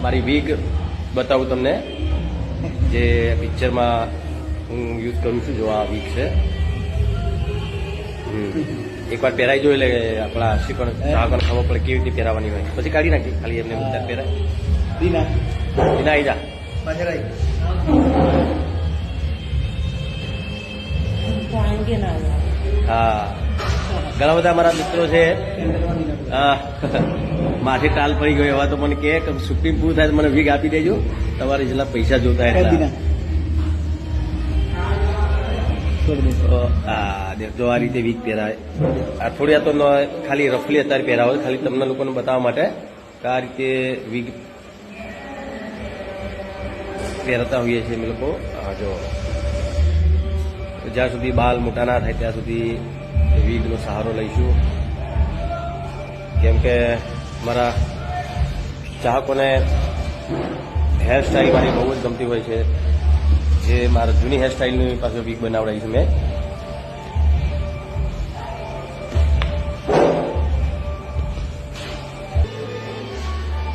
મારી વીગ બતાવું તમને, જે પિક્ચરમાં હું યુઝ કરું છું. જો આ વીગ છે. એકવાર પહેરાઈ જોઈ, એટલે આપણા શીખણ ચાહકોને ખબર પડે કેવી રીતે પહેરાવાની હોય. પછી કાઢી નાખી, ખાલી એમને બધા પહેરાય. દીના આવી જા. પાછળ આવી. હા, ઘણા બધા મારા મિત્રો છે. માથે ટાલ પડી ગયો. એવા તો મને કે સુપ્રીમ પૂરું થાય તો મને વીગ આપી દેજો, તમારે જેટલા પૈસા જોતા એટલા. જો આ રીતે વીગ પહેરાય. આ થોડી આ તો ખાલી રફલી અત્યારે પહેરાવો, ખાલી તમને લોકોને બતાવવા માટે કે આ રીતે વીગ પહેરતા હોઈએ છીએ અમે લોકો. જો જ્યાં સુધી બાલ મોટા ના થાય ત્યાં સુધી વીગનો સહારો લઈશું, કેમ કે મારા ચાહકોને હેરસ્ટાઈલ મારી બહુ જ ગમતી હોય છે. જે મારા જૂની હેરસ્ટાઈલની પાસે વીગ બનાવડાવી છે મેં.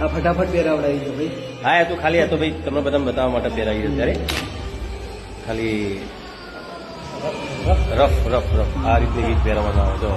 આ ફટાફટ પહેરાવડાવી દો ભાઈ. હા, એ તો ખાલી આ તો ભાઈ તમને બધાને બતાવવા માટે પહેરાવી અત્યારે. ખાલી રફ આ રીતે વીગ પહેરવામાં આવે. જો